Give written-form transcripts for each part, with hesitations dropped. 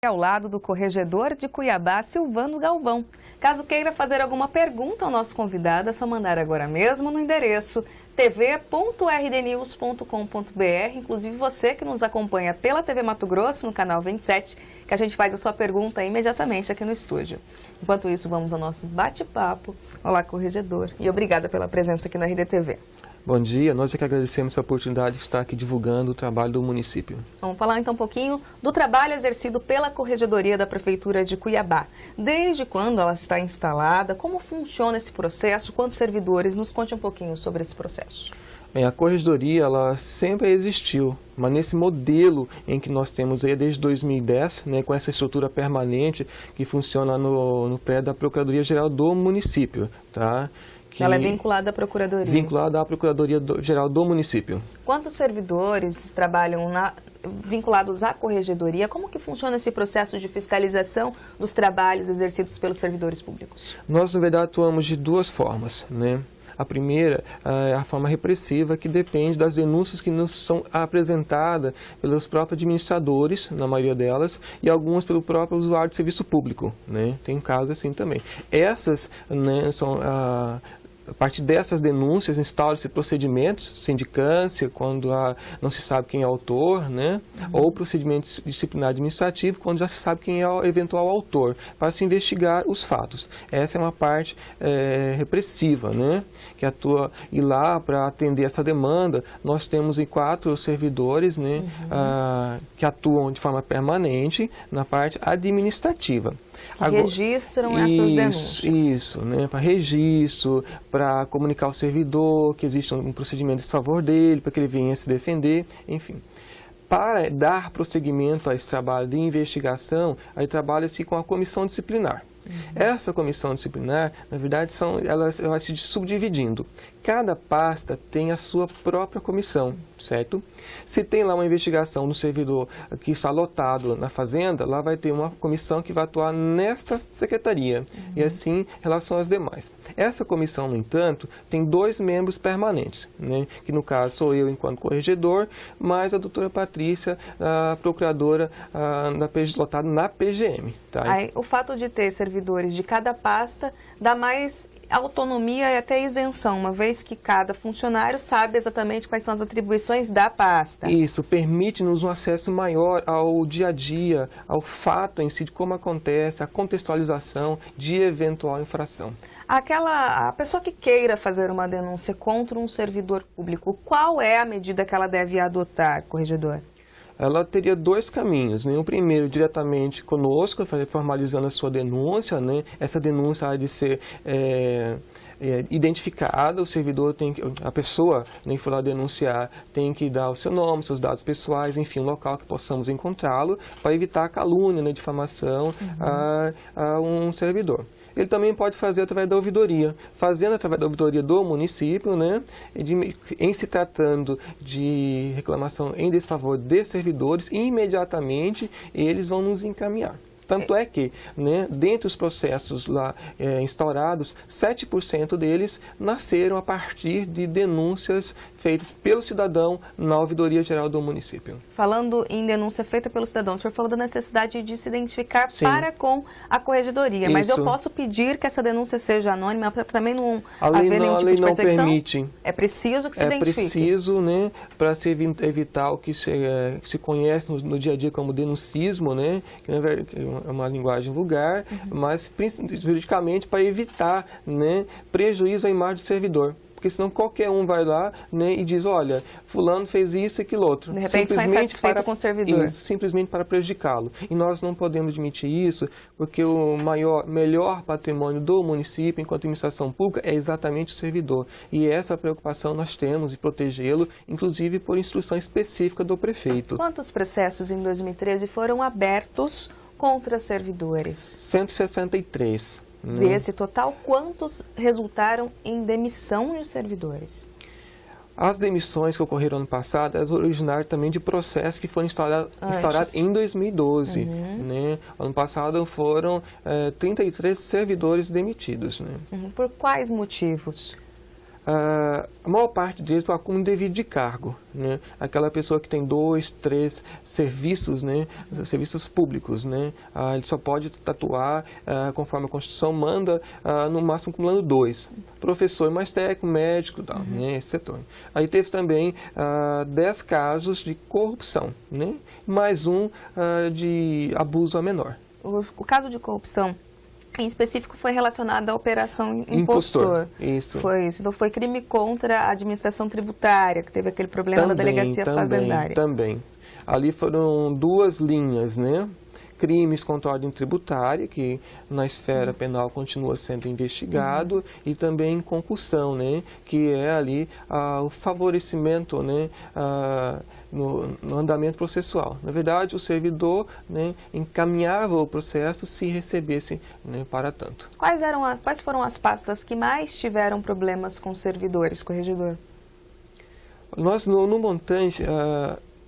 Ao lado do corregedor de Cuiabá, Silvano Galvão. Caso queira fazer alguma pergunta ao nosso convidado, é só mandar agora mesmo no endereço tv.rdnews.com.br. Inclusive você que nos acompanha pela TV Mato Grosso, no canal 27, que a gente faz a sua pergunta imediatamente aqui no estúdio. Enquanto isso, vamos ao nosso bate-papo. Olá, corregedor, e obrigada pela presença aqui na RDTV. Bom dia, nós é que agradecemos a oportunidade de estar aqui divulgando o trabalho do município. Vamos falar então um pouquinho do trabalho exercido pela Corregedoria da Prefeitura de Cuiabá. Desde quando ela está instalada, como funciona esse processo, quantos servidores? Nos conte um pouquinho sobre esse processo. Bem, a Corregedoria ela sempre existiu, mas nesse modelo em que nós temos aí desde 2010, com essa estrutura permanente que funciona no prédio da Procuradoria-Geral do município, tá? Ela é vinculada à Procuradoria? Vinculada à Procuradoria-Geral do município. Quantos servidores trabalham vinculados à Corregedoria? Como que funciona esse processo de fiscalização dos trabalhos exercidos pelos servidores públicos? Nós, na verdade, atuamos de duas formas, A primeira é a forma repressiva, que depende das denúncias que nos são apresentadas pelos próprios administradores, na maioria delas, e algumas pelo próprio usuário de serviço público, Tem casos assim também. Essas são... A partir dessas denúncias, instalam-se procedimentos, sindicância, quando não se sabe quem é o autor, ou procedimento disciplinar administrativo, quando já se sabe quem é o eventual autor, para se investigar os fatos. Essa é uma parte repressiva, que atua. E lá, para atender essa demanda, nós temos 4 servidores que atuam de forma permanente na parte administrativa. Registram essas denúncias. Isso, para registro, para comunicar ao servidor que existe um procedimento em favor dele, para que ele venha se defender, enfim. Para dar prosseguimento a esse trabalho de investigação, aí trabalha-se com a comissão disciplinar. Essa comissão disciplinar, na verdade, ela vai se subdividindo. Cada pasta tem a sua própria comissão, certo? Se tem lá uma investigação no servidor que está lotado na fazenda, lá vai ter uma comissão que vai atuar nesta secretaria. E assim, em relação às demais. Essa comissão, no entanto, tem 2 membros permanentes, que no caso sou eu enquanto corregedor, mais a doutora Patrícia, a procuradora lotada na PGM. Tá? Aí, o fato de ter servidores de cada pasta dá mais autonomia e até isenção, uma vez que cada funcionário sabe exatamente quais são as atribuições da pasta. Isso permite-nos um acesso maior ao dia a dia, ao fato em si, de como acontece, a contextualização de eventual infração. A pessoa que queira fazer uma denúncia contra um servidor público, qual é a medida que ela deve adotar, corregedor? Ela teria 2 caminhos, O primeiro, diretamente conosco, formalizando a sua denúncia, Essa denúncia há de ser identificada, o servidor a pessoa que for lá denunciar tem que dar o seu nome, seus dados pessoais, enfim, um local que possamos encontrá-lo, para evitar a calúnia, difamação a um servidor. Ele também pode fazer através da ouvidoria. Fazendo através da ouvidoria do município, em se tratando de reclamação em desfavor de servidores, imediatamente eles vão nos encaminhar. Tanto é que, dentre os processos lá instaurados, 7% deles nasceram a partir de denúncias feitas pelo cidadão na Ouvidoria Geral do município. Falando em denúncia feita pelo cidadão, o senhor falou da necessidade de se identificar para com a corregedoria, mas eu posso pedir que essa denúncia seja anônima para também não haver nenhum tipo de perseguição? A lei não permite. É preciso que se identifique. É preciso, para se evitar o que se conhece no dia a dia como denuncismo, que é uma linguagem vulgar, mas juridicamente para evitar prejuízo à imagem do servidor. Porque senão qualquer um vai lá e diz, olha, fulano fez isso e aquilo outro. De repente está insatisfeito com o servidor. Isso, simplesmente para prejudicá-lo. E nós não podemos admitir isso, porque o melhor patrimônio do município, enquanto administração pública, é exatamente o servidor. E essa preocupação nós temos de protegê-lo, inclusive por instrução específica do prefeito. Quantos processos em 2013 foram abertos contra servidores? 163. Desse total, quantos resultaram em demissão de servidores? As demissões que ocorreram ano passado eram originárias também de processos que foram instaurados em 2012. Ano passado foram 33 servidores demitidos. Por quais motivos? a maior parte deles por acúmulo indevido de cargo, né? Aquela pessoa que tem 2, 3 serviços, né? Serviços públicos, né? Ele só pode atuar conforme a Constituição manda, no máximo acumulando 2. Professor mais técnico, médico, tal, né? Esse setor. Aí teve também 10 casos de corrupção, né? Mais um de abuso a menor. O caso de corrupção, em específico, foi relacionado à Operação Impostor. Isso. Foi isso. Então, foi crime contra a administração tributária, que teve aquele problema da delegacia fazendária. Também. Ali foram 2 linhas, né? Crimes contra a ordem tributária, que na esfera penal continua sendo investigado, e também concussão, né? Que é ali o favorecimento, né? No andamento processual. Na verdade, o servidor, né, encaminhava o processo se recebesse, né, para tanto. Quais foram as pastas que mais tiveram problemas com servidores, corregedor? Nós, no montante,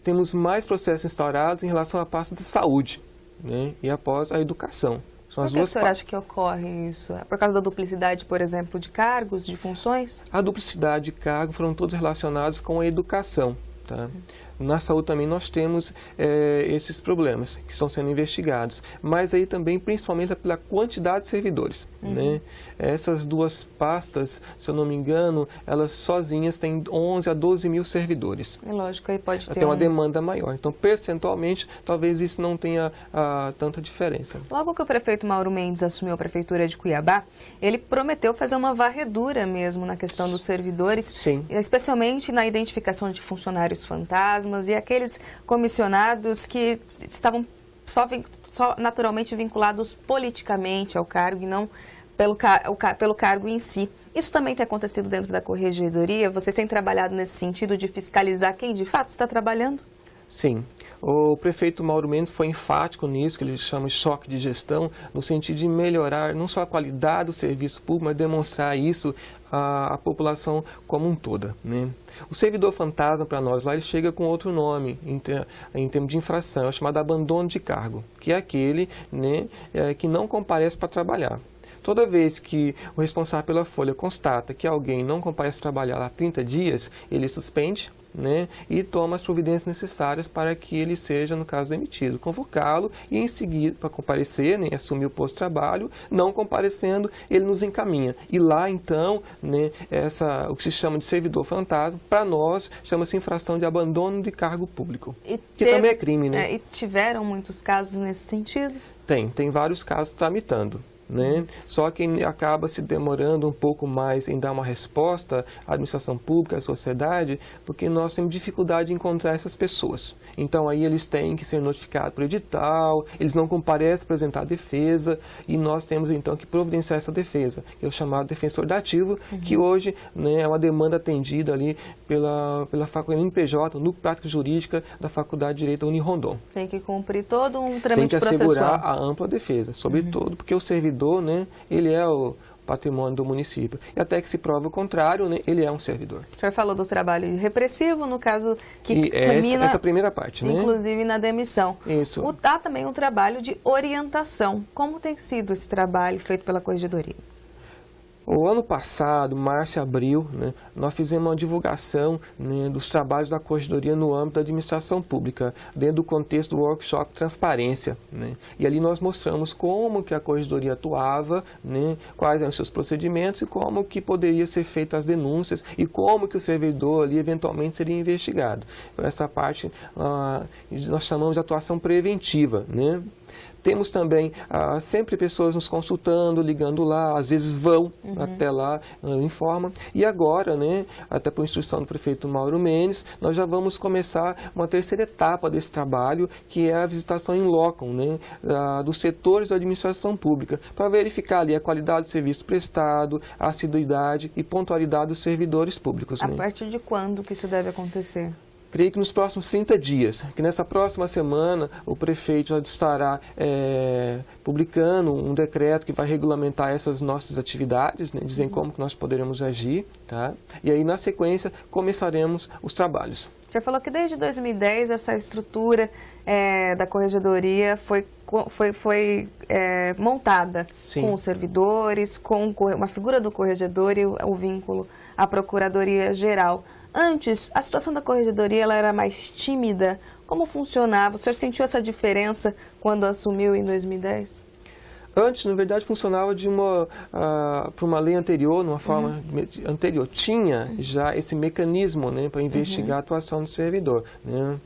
temos mais processos instaurados em relação à pasta de saúde, né, e após a educação. São as duas Por que o senhor acha que ocorre isso? É por causa da duplicidade, por exemplo, de cargos, de funções? A duplicidade de cargos foram todos relacionados com a educação. Tá? Na saúde também nós temos esses problemas que estão sendo investigados, mas aí também principalmente pela quantidade de servidores. Né? Essas duas pastas, se eu não me engano, elas sozinhas têm 11 a 12 mil servidores. É lógico, aí pode ter tem uma demanda maior. Então, percentualmente, talvez isso não tenha tanta diferença. Logo que o prefeito Mauro Mendes assumiu a prefeitura de Cuiabá, ele prometeu fazer uma varredura mesmo na questão dos servidores, Sim. Especialmente na identificação de funcionários fantasmas e aqueles comissionados que estavam só naturalmente vinculados politicamente ao cargo e não pelo cargo em si. Isso também tem acontecido dentro da corregedoria? Vocês têm trabalhado nesse sentido de fiscalizar quem de fato está trabalhando? Sim. O prefeito Mauro Mendes foi enfático nisso, que ele chama de choque de gestão, no sentido de melhorar não só a qualidade do serviço público, mas demonstrar isso à população como um todo. Né? O servidor fantasma, para nós lá, ele chega com outro nome em termos de infração, é chamado abandono de cargo, que é aquele, né, que não comparece para trabalhar. Toda vez que o responsável pela folha constata que alguém não comparece trabalhar há 30 dias, ele suspende, né, e toma as providências necessárias para que ele seja, no caso, demitido. Convocá-lo e, em seguida, para comparecer, né, assumir o posto de trabalho, não comparecendo, ele nos encaminha. E lá, então, né, o que se chama de servidor fantasma, para nós, chama-se infração de abandono de cargo público, que também é crime, né? E tiveram muitos casos nesse sentido? Tem vários casos tramitando. Né? Só que acaba se demorando um pouco mais em dar uma resposta à administração pública, à sociedade, porque nós temos dificuldade em encontrar essas pessoas. Então, aí eles têm que ser notificados por edital, eles não comparecem a apresentar a defesa, e nós temos, então, que providenciar essa defesa, que é o chamado defensor dativo, que hoje, né, é uma demanda atendida ali pela faculdade NPJ, Núcleo Prático Jurídica da Faculdade de Direito da Unirondon. Tem que cumprir todo um trâmite processual. Tem que assegurar a ampla defesa, sobretudo porque o servidor, né, ele é o patrimônio do município. E até que se prova o contrário, né, ele é um servidor. O senhor falou do trabalho repressivo, no caso que termina, essa primeira parte, né? Inclusive na demissão. Isso. Há também um trabalho de orientação. Como tem sido esse trabalho feito pela corregedoria? O ano passado, março e abril, né, nós fizemos uma divulgação, né, dos trabalhos da corregedoria no âmbito da administração pública, dentro do contexto do workshop Transparência. Né? E ali nós mostramos como que a corregedoria atuava, né, quais eram os seus procedimentos e como que poderia ser feitas as denúncias e como que o servidor ali eventualmente seria investigado. Essa parte nós chamamos de atuação preventiva, né? Temos também sempre pessoas nos consultando, ligando lá, às vezes vão até lá, informam. E agora, né, até por instrução do prefeito Mauro Mendes, nós já vamos começar uma terceira etapa desse trabalho, que é a visitação in loco, né, dos setores da administração pública, para verificar ali a qualidade do serviço prestado, a assiduidade e pontualidade dos servidores públicos. A partir de quando que isso deve acontecer? Creio que nos próximos 30 dias, que nessa próxima semana o prefeito já estará publicando um decreto que vai regulamentar essas nossas atividades, né, dizendo como que nós poderemos agir, tá? E aí, na sequência, começaremos os trabalhos. O senhor falou que desde 2010 essa estrutura da corregedoria foi montada Sim. com os servidores, com uma figura do corregedor e o vínculo à Procuradoria-Geral. Antes, a situação da Corregedoria ela era mais tímida. Como funcionava? O senhor sentiu essa diferença quando assumiu em 2010? Antes, na verdade, funcionava por uma lei anterior, numa forma anterior. Tinha já esse mecanismo, né, para investigar a atuação do servidor, né?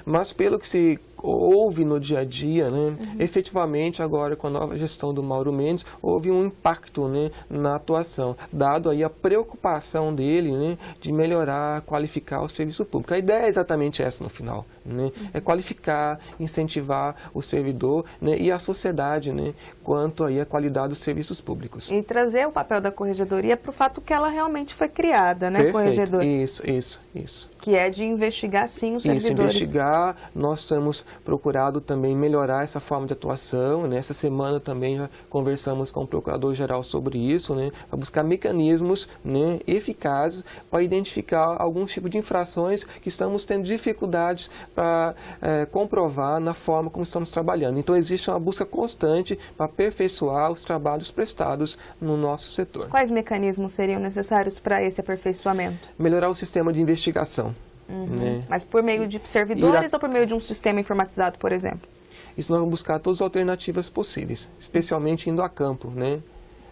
Mas pelo que se houve no dia a dia, né, efetivamente agora com a nova gestão do Mauro Mendes, houve um impacto, né, na atuação, dado aí a preocupação dele, né, de melhorar, qualificar o serviço público. A ideia é exatamente essa no final, né, é qualificar, incentivar o servidor, né, e a sociedade, né, quanto aí à qualidade dos serviços públicos. E trazer o papel da Corregedoria para o fato que ela realmente foi criada, né, Perfeito. Corregedoria? Isso. Que é de investigar, sim, os servidores. Isso, investigar. Nós temos procurado também melhorar essa forma de atuação. Nessa semana também já conversamos com o Procurador-Geral sobre isso, né, para buscar mecanismos, né, eficazes para identificar alguns tipos de infrações que estamos tendo dificuldades para comprovar na forma como estamos trabalhando. Então, existe uma busca constante para aperfeiçoar os trabalhos prestados no nosso setor. Quais mecanismos seriam necessários para esse aperfeiçoamento? Melhorar o sistema de investigação. Né? Mas por meio de servidores ou por meio de um sistema informatizado, por exemplo? Isso nós vamos buscar todas as alternativas possíveis, especialmente indo a campo, né?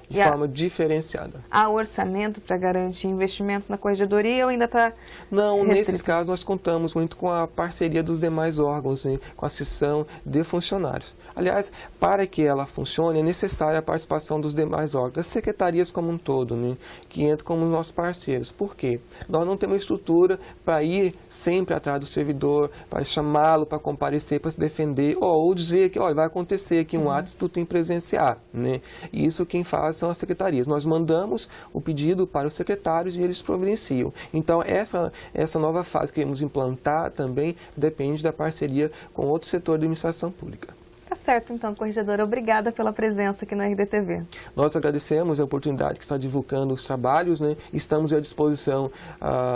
De forma diferenciada. Há orçamento para garantir investimentos na Corregedoria ou ainda está Não, restrito? Nesses casos nós contamos muito com a parceria dos demais órgãos, né? Com a seção de funcionários. Aliás, para que ela funcione é necessária a participação dos demais órgãos, das secretarias como um todo, né? Que entram como nossos parceiros. Por quê? Nós não temos estrutura para ir sempre atrás do servidor, para chamá-lo para comparecer, para se defender, ou dizer que olha, vai acontecer aqui um ato, tu tem que presenciar, né? E isso quem faz são as secretarias. Nós mandamos o pedido para os secretários e eles providenciam. Então, essa nova fase que queremos implantar também depende da parceria com outro setor de administração pública. Tá certo, então, Corregedora. Obrigada pela presença aqui na RDTV. Nós agradecemos a oportunidade que está divulgando os trabalhos, né? Estamos à disposição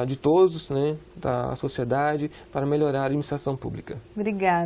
de todos, né, da sociedade para melhorar a administração pública. Obrigada.